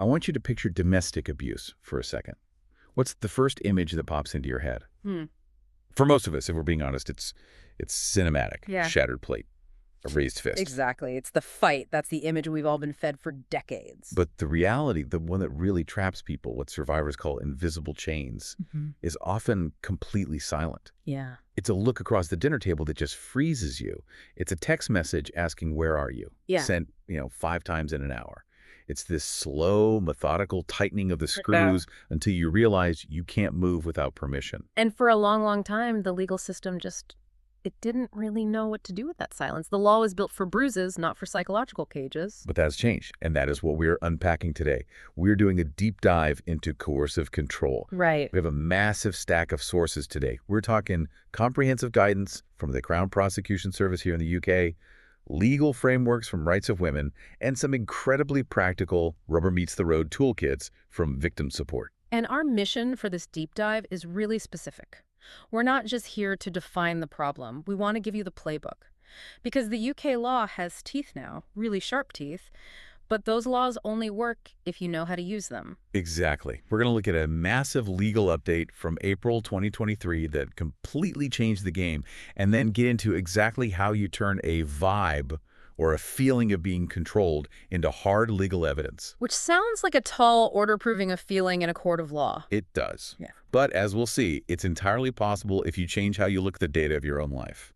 I want you to picture domestic abuse for a second. What's the first image that pops into your head? Hmm. For most of us, if we're being honest, it's cinematic. Yeah. Shattered plate, a raised fist. Exactly. It's the fight. That's the image we've all been fed for decades. But the reality, the one that really traps people, what survivors call invisible chains, is often completely silent. Yeah. It's a look across the dinner table that just freezes you. It's a text message asking, "Where are you?" Yeah. Sent, 5 times in an hour. It's this slow, methodical tightening of the screws until you realize you can't move without permission. And for a long, long time, the legal system it didn't really know what to do with that silence. The law was built for bruises, not for psychological cages. But that's changed, and that is what we're unpacking today. We're doing a deep dive into coercive control. Right. We have a massive stack of sources today. We're talking comprehensive guidance from the Crown Prosecution Service here in the UK, legal frameworks from Rights of Women, and some incredibly practical rubber-meets-the-road toolkits from victim support. And our mission for this deep dive is really specific. We're not just here to define the problem. We want to give you the playbook. Because the UK law has teeth now, really sharp teeth, but those laws only work if you know how to use them. Exactly. We're going to look at a massive legal update from April 2023 that completely changed the game, and then get into exactly how you turn a vibe or a feeling of being controlled into hard legal evidence. Which sounds like a tall order proving a feeling in a court of law. It does. Yeah. But as we'll see, it's entirely possible if you change how you look at the data of your own life.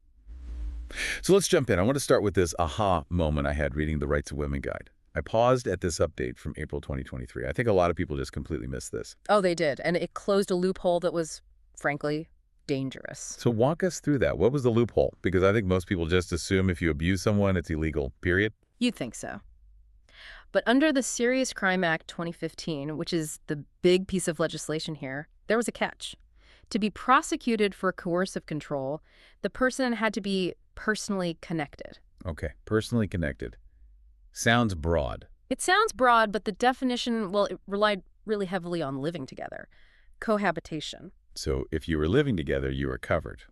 So let's jump in. I want to start with this aha moment I had reading the Rights of Women Guide. I paused at this update from April 2023. I think a lot of people just completely missed this. Oh, they did. And it closed a loophole that was, frankly, dangerous. So walk us through that. What was the loophole? Because I think most people just assume if you abuse someone, it's illegal, period. You'd think so. But under the Serious Crime Act 2015, which is the big piece of legislation here, there was a catch. To be prosecuted for coercive control, the person had to be personally connected. Okay, personally connected. Sounds broad. It sounds broad, but the definition, well, it relied really heavily on living together. Cohabitation. So if you were living together, you were covered.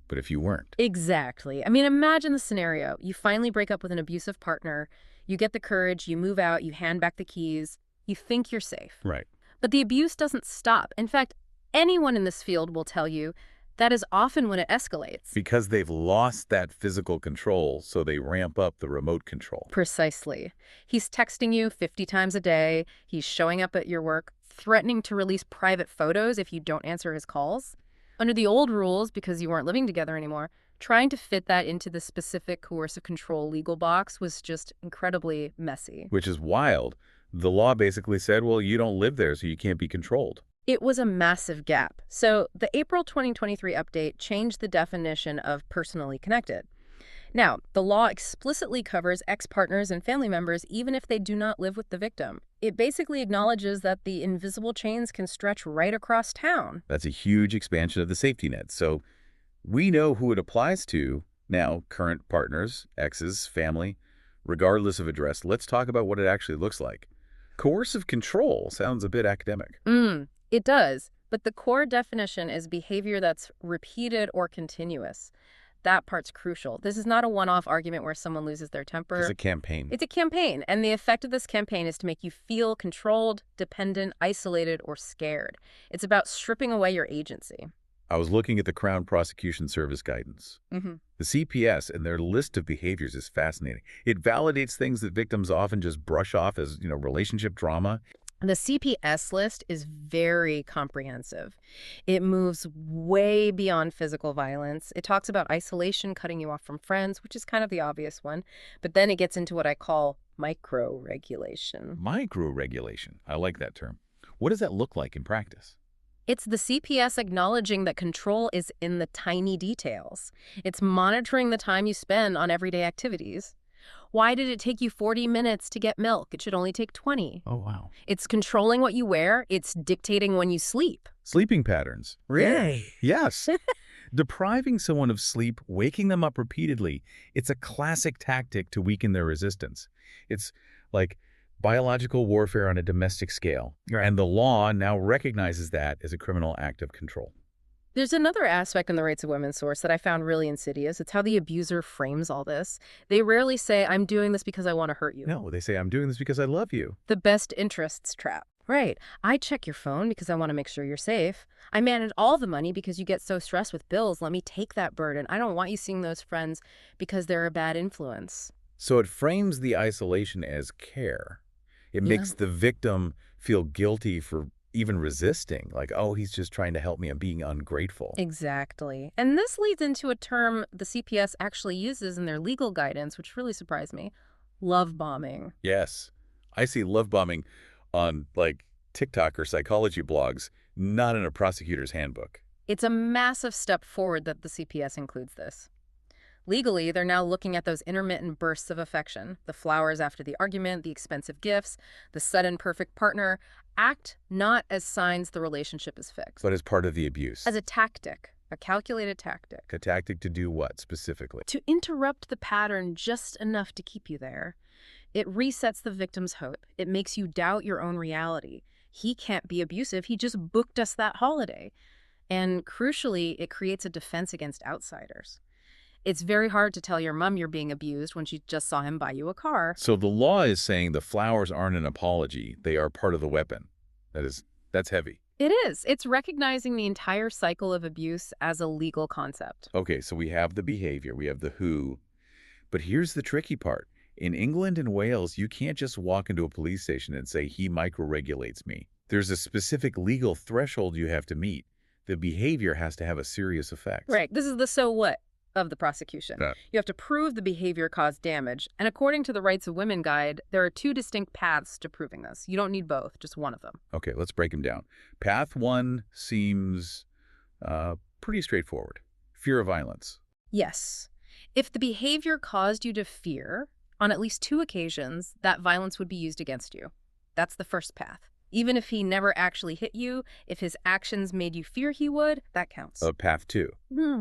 But if you weren't? Exactly. I mean, imagine the scenario. You finally break up with an abusive partner. You get the courage, you move out, you hand back the keys. You think you're safe. Right. But the abuse doesn't stop. In fact, anyone in this field will tell you that is often when it escalates. Because they've lost that physical control, so they ramp up the remote control. Precisely. He's texting you 50 times a day. He's showing up at your work, threatening to release private photos if you don't answer his calls. Under the old rules, because you weren't living together anymore, trying to fit that into the specific coercive control legal box was just incredibly messy. Which is wild. The law basically said, well, you don't live there, so you can't be controlled. It was a massive gap. So the April 2023 update changed the definition of personally connected. Now, the law explicitly covers ex-partners and family members even if they do not live with the victim. It basically acknowledges that the invisible chains can stretch right across town. That's a huge expansion of the safety net. So we know who it applies to now: current partners, exes, family, regardless of address. Let's talk about what it actually looks like. Coercive control sounds a bit academic. It does, but the core definition is behavior that's repeated or continuous. That part's crucial. This is not a one-off argument where someone loses their temper. It's a campaign. It's a campaign, and the effect of this campaign is to make you feel controlled, dependent, isolated, or scared. It's about stripping away your agency. I was looking at the Crown Prosecution Service guidance. The CPS and their list of behaviors is fascinating. It validates things that victims often just brush off as, relationship drama. The CPS list is very comprehensive. It moves way beyond physical violence. It talks about isolation, cutting you off from friends, which is kind of the obvious one. But then it gets into what I call micro-regulation. Micro-regulation. I like that term. What does that look like in practice? It's the CPS acknowledging that control is in the tiny details. It's monitoring the time you spend on everyday activities. Why did it take you 40 minutes to get milk? It should only take 20. Oh, wow. It's controlling what you wear. It's dictating when you sleep. Sleeping patterns. Really? Yes. Depriving someone of sleep, waking them up repeatedly, it's a classic tactic to weaken their resistance. It's like biological warfare on a domestic scale. Right. And the law now recognizes that as a criminal act of control. There's another aspect in the Rights of Women source that I found really insidious. It's how the abuser frames all this. They rarely say, I'm doing this because I want to hurt you. No, they say, I'm doing this because I love you. The best interests trap. Right. I check your phone because I want to make sure you're safe. I manage all the money because you get so stressed with bills. Let me take that burden. I don't want you seeing those friends because they're a bad influence. So it frames the isolation as care. It Yeah. makes the victim feel guilty for even resisting, like, oh, he's just trying to help me, I'm being ungrateful. Exactly. And this leads into a term the CPS actually uses in their legal guidance, which really surprised me. Love bombing. Yes, I see love bombing on, like, TikTok or psychology blogs, not in a prosecutor's handbook. It's a massive step forward that the CPS includes this. Legally, they're now looking at those intermittent bursts of affection, the flowers after the argument, the expensive gifts, the sudden perfect partner. Act not as signs the relationship is fixed. But as part of the abuse. As a tactic, a calculated tactic. A tactic to do what, specifically? To interrupt the pattern just enough to keep you there. It resets the victim's hope. It makes you doubt your own reality. He can't be abusive. He just booked us that holiday. And crucially, it creates a defense against outsiders. It's very hard to tell your mom you're being abused when she just saw him buy you a car. So the law is saying the flowers aren't an apology. They are part of the weapon. That's heavy. It is. It's recognizing the entire cycle of abuse as a legal concept. Okay, so we have the behavior, we have the who. But here's the tricky part. In England and Wales, you can't just walk into a police station and say, he microregulates me. There's a specific legal threshold you have to meet. The behavior has to have a serious effect. Right. This is the so what of the prosecution. Yeah. You have to prove the behavior caused damage. And according to the Rights of Women Guide, there are two distinct paths to proving this. You don't need both, just one of them. Okay, let's break them down. Path one seems pretty straightforward. Fear of violence. Yes. If the behavior caused you to fear, on at least 2 occasions, that violence would be used against you. That's the first path. Even if he never actually hit you, if his actions made you fear he would, that counts. Path two.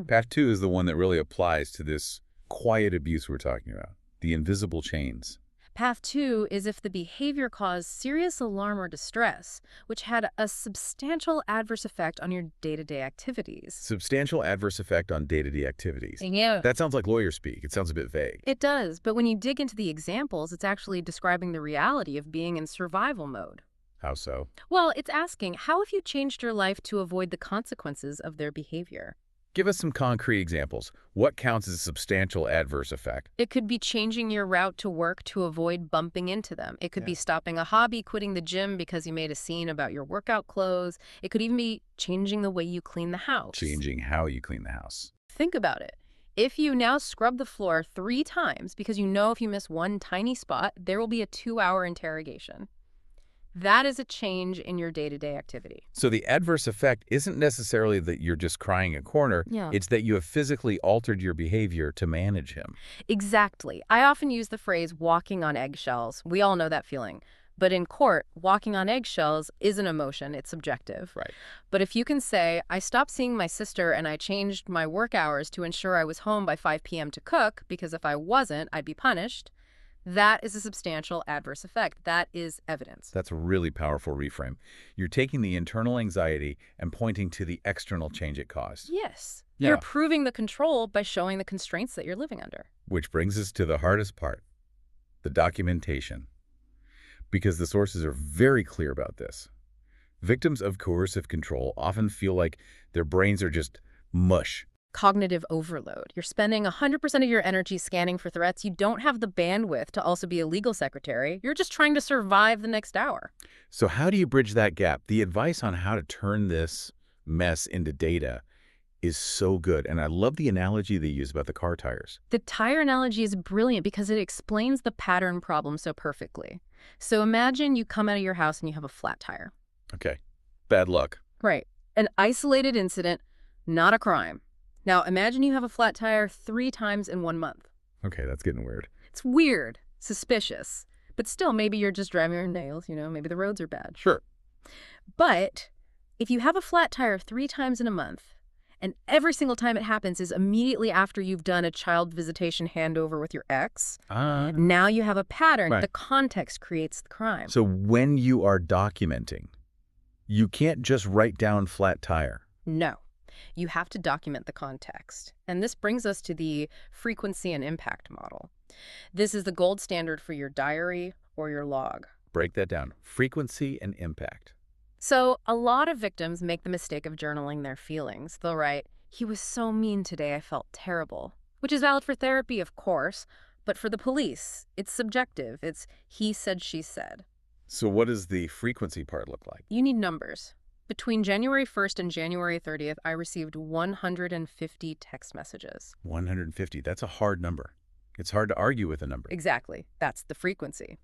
Path two is the one that really applies to this quiet abuse we're talking about, the invisible chains. Path 2 is if the behavior caused serious alarm or distress, which had a substantial adverse effect on your day-to-day activities. Substantial adverse effect on day-to-day activities. Yeah. That sounds like lawyer speak. It sounds a bit vague. It does, but when you dig into the examples, it's actually describing the reality of being in survival mode. How so? Well, it's asking, how have you changed your life to avoid the consequences of their behavior? Give us some concrete examples. What counts as a substantial adverse effect? It could be changing your route to work to avoid bumping into them. It could be stopping a hobby, quitting the gym because you made a scene about your workout clothes. It could even be changing the way you clean the house. Changing how you clean the house. Think about it. If you now scrub the floor 3 times because you know if you miss one tiny spot, there will be a 2-hour interrogation. That is a change in your day-to-day activity. So the adverse effect isn't necessarily that you're just crying a corner. Yeah. It's that you have physically altered your behavior to manage him. Exactly. I often use the phrase walking on eggshells. We all know that feeling. But in court, walking on eggshells is an emotion. It's subjective. Right. But if you can say, I stopped seeing my sister and I changed my work hours to ensure I was home by 5 p.m. to cook, because if I wasn't, I'd be punished, that is a substantial adverse effect. That is evidence. That's a really powerful reframe. You're taking the internal anxiety and pointing to the external change it caused. Yes. Yeah. You're proving the control by showing the constraints that you're living under. Which brings us to the hardest part, the documentation. Because the sources are very clear about this. Victims of coercive control often feel like their brains are just mush. Cognitive overload. You're spending 100% of your energy scanning for threats. You don't have the bandwidth to also be a legal secretary. You're just trying to survive the next hour. So how do you bridge that gap? The advice on how to turn this mess into data is so good. And I love the analogy they use about the car tires. The tire analogy is brilliant because it explains the pattern problem so perfectly. So imagine you come out of your house and you have a flat tire. Okay. Bad luck. Right. An isolated incident, not a crime. Now imagine you have a flat tire 3 times in 1 month. Okay, that's getting weird. It's weird, suspicious, but still maybe you're just driving your nails, maybe the roads are bad. Sure. But if you have a flat tire 3 times in a month, and every single time it happens is immediately after you've done a child visitation handover with your ex, now you have a pattern. Right. The context creates the crime. So when you are documenting, you can't just write down flat tire. No. You have to document the context. And this brings us to the frequency and impact model. This is the gold standard for your diary or your log. Break that down. Frequency and impact. So, a lot of victims make the mistake of journaling their feelings. They'll write, "He was so mean today, I felt terrible," which is valid for therapy, of course, but for the police, it's subjective. It's he said, she said. So what does the frequency part look like? You need numbers. Between January 1st and January 30th, I received 150 text messages. 150. That's a hard number. It's hard to argue with a number. Exactly. That's the frequency.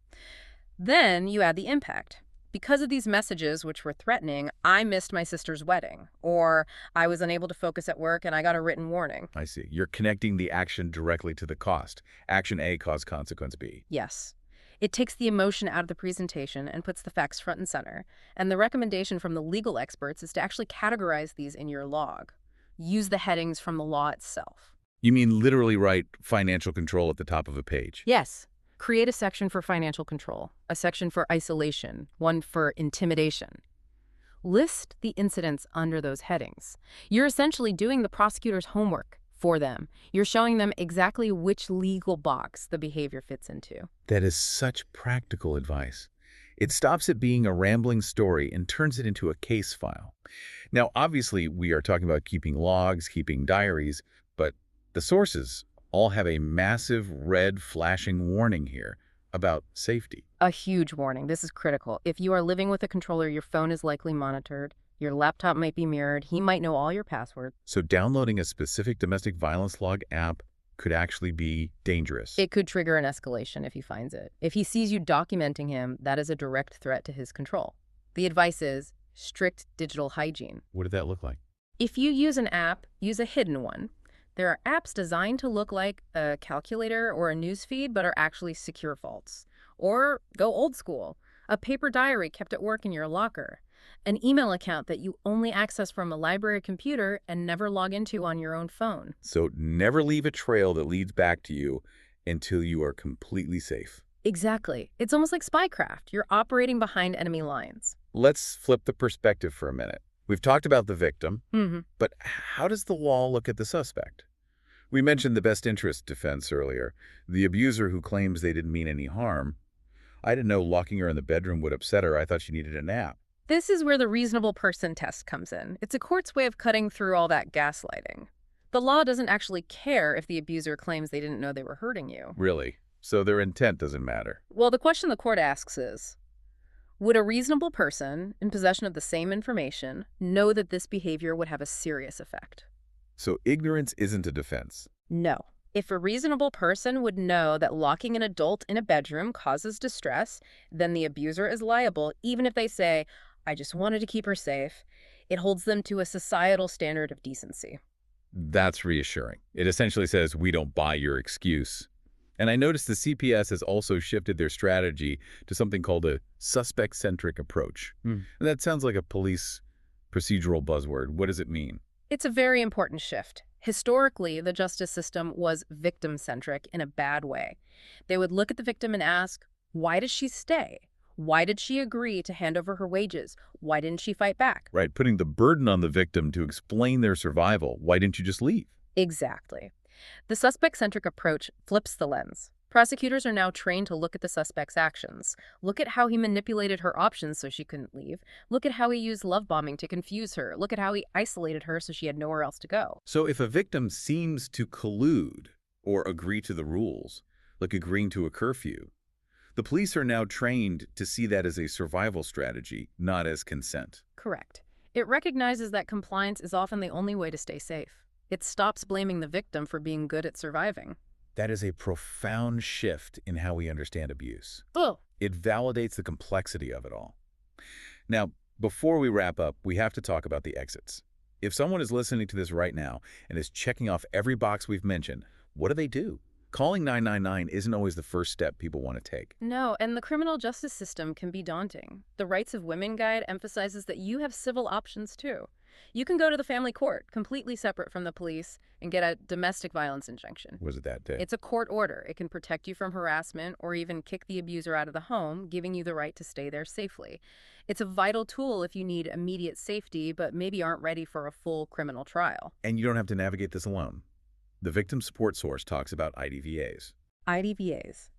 Then you add the impact. Because of these messages, which were threatening, I missed my sister's wedding, or I was unable to focus at work and I got a written warning. I see. You're connecting the action directly to the cost. Action A caused consequence B. Yes. It takes the emotion out of the presentation and puts the facts front and center. And the recommendation from the legal experts is to actually categorize these in your log. Use the headings from the law itself. You mean literally write financial control at the top of a page? Yes. Create a section for financial control, a section for isolation, one for intimidation. List the incidents under those headings. You're essentially doing the prosecutor's homework for them. You're showing them exactly which legal box the behavior fits into. That is such practical advice. It stops it being a rambling story and turns it into a case file. Now, obviously, we are talking about keeping logs, keeping diaries, but the sources all have a massive red flashing warning here about safety. A huge warning. This is critical. If you are living with a controller, your phone is likely monitored. Your laptop might be mirrored. He might know all your passwords. So downloading a specific domestic violence log app could actually be dangerous. It could trigger an escalation if he finds it. If he sees you documenting him, that is a direct threat to his control. The advice is strict digital hygiene. What did that look like? If you use an app, use a hidden one. There are apps designed to look like a calculator or a newsfeed, but are actually secure vaults. Or go old school, a paper diary kept at work in your locker, an email account that you only access from a library computer and never log into on your own phone. So never leave a trail that leads back to you until you are completely safe. Exactly. It's almost like spycraft. You're operating behind enemy lines. Let's flip the perspective for a minute. We've talked about the victim, but how does the law look at the suspect? We mentioned the best interest defense earlier, the abuser who claims they didn't mean any harm. I didn't know locking her in the bedroom would upset her. I thought she needed a nap. This is where the reasonable person test comes in. It's a court's way of cutting through all that gaslighting. The law doesn't actually care if the abuser claims they didn't know they were hurting you. Really? So their intent doesn't matter? Well, the question the court asks is, would a reasonable person in possession of the same information know that this behavior would have a serious effect? So ignorance isn't a defense? No. If a reasonable person would know that locking an adult in a bedroom causes distress, then the abuser is liable, even if they say, "I just wanted to keep her safe." It holds them to a societal standard of decency. That's reassuring. It essentially says, we don't buy your excuse. And I noticed the CPS has also shifted their strategy to something called a suspect-centric approach. And that sounds like a police procedural buzzword. What does it mean? It's a very important shift. Historically, the justice system was victim-centric in a bad way. They would look at the victim and ask, why does she stay? Why did she agree to hand over her wages? Why didn't she fight back? Right, putting the burden on the victim to explain their survival. Why didn't you just leave? Exactly. The suspect-centric approach flips the lens. Prosecutors are now trained to look at the suspect's actions. Look at how he manipulated her options so she couldn't leave. Look at how he used love bombing to confuse her. Look at how he isolated her so she had nowhere else to go. So if a victim seems to collude or agree to the rules, like agreeing to a curfew, the police are now trained to see that as a survival strategy, not as consent. Correct. It recognizes that compliance is often the only way to stay safe. It stops blaming the victim for being good at surviving. That is a profound shift in how we understand abuse. Oh. It validates the complexity of it all. Now, before we wrap up, we have to talk about the exits. If someone is listening to this right now and is checking off every box we've mentioned, what do? Calling 999 isn't always the first step people want to take. No, and the criminal justice system can be daunting. The Rights of Women Guide emphasizes that you have civil options too. You can go to the family court, completely separate from the police, and get a domestic violence injunction. Was it that day? It's a court order. It can protect you from harassment or even kick the abuser out of the home, giving you the right to stay there safely. It's a vital tool if you need immediate safety but maybe aren't ready for a full criminal trial. And you don't have to navigate this alone. The victim support source talks about IDVAs. IDVAs.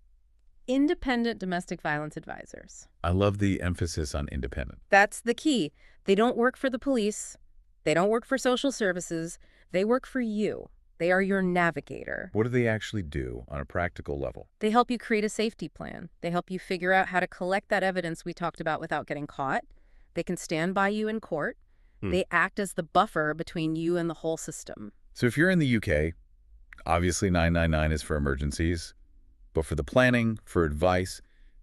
Independent domestic violence advisors. I love the emphasis on independent. That's the key. They don't work for the police. They don't work for social services. They work for you. They are your navigator. What do they actually do on a practical level? They help you create a safety plan. They help you figure out how to collect that evidence we talked about without getting caught. They can stand by you in court. They act as the buffer between you and the whole system. So if you're in the UK, obviously 999 is for emergencies. But for the planning, for advice,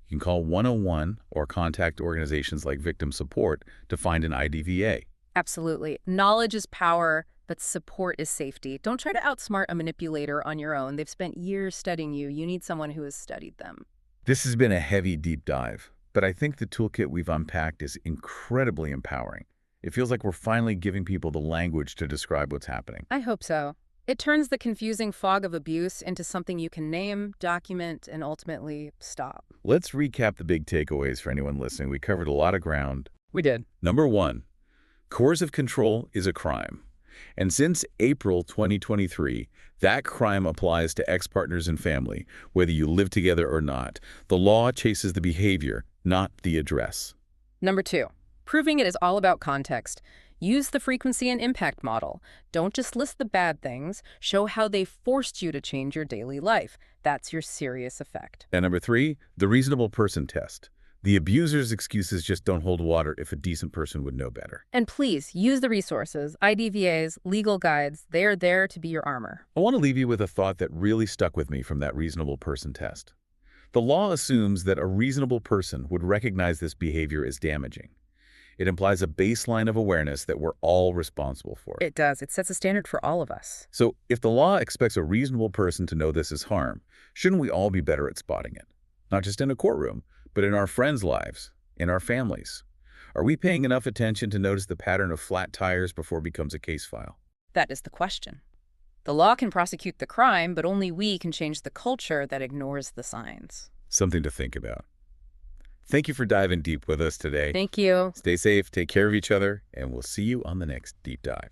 you can call 101 or contact organizations like Victim Support to find an IDVA. Absolutely. Knowledge is power, but support is safety. Don't try to outsmart a manipulator on your own. They've spent years studying you. You need someone who has studied them. This has been a heavy, deep dive, but I think the toolkit we've unpacked is incredibly empowering. It feels like we're finally giving people the language to describe what's happening. I hope so. It turns the confusing fog of abuse into something you can name, document, and ultimately stop. Let's recap the big takeaways for anyone listening. We covered a lot of ground. We did. Number 1, coercive control is a crime. And since April 2023, that crime applies to ex-partners and family, whether you live together or not. The law chases the behavior, not the address. Number 2, proving it is all about context. Use the frequency and impact model. Don't just list the bad things. Show how they forced you to change your daily life. That's your serious effect. And number 3, the reasonable person test. The abuser's excuses just don't hold water if a decent person would know better. And please, use the resources, IDVAs, legal guides. They are there to be your armor. I want to leave you with a thought that really stuck with me from that reasonable person test. The law assumes that a reasonable person would recognize this behavior as damaging. It implies a baseline of awareness that we're all responsible for. It does. It sets a standard for all of us. So if the law expects a reasonable person to know this is harm, shouldn't we all be better at spotting it? Not just in a courtroom, but in our friends' lives, in our families. Are we paying enough attention to notice the pattern of flat tires before it becomes a case file? That is the question. The law can prosecute the crime, but only we can change the culture that ignores the signs. Something to think about. Thank you for diving deep with us today. Thank you. Stay safe, take care of each other, and we'll see you on the next Deep Dive.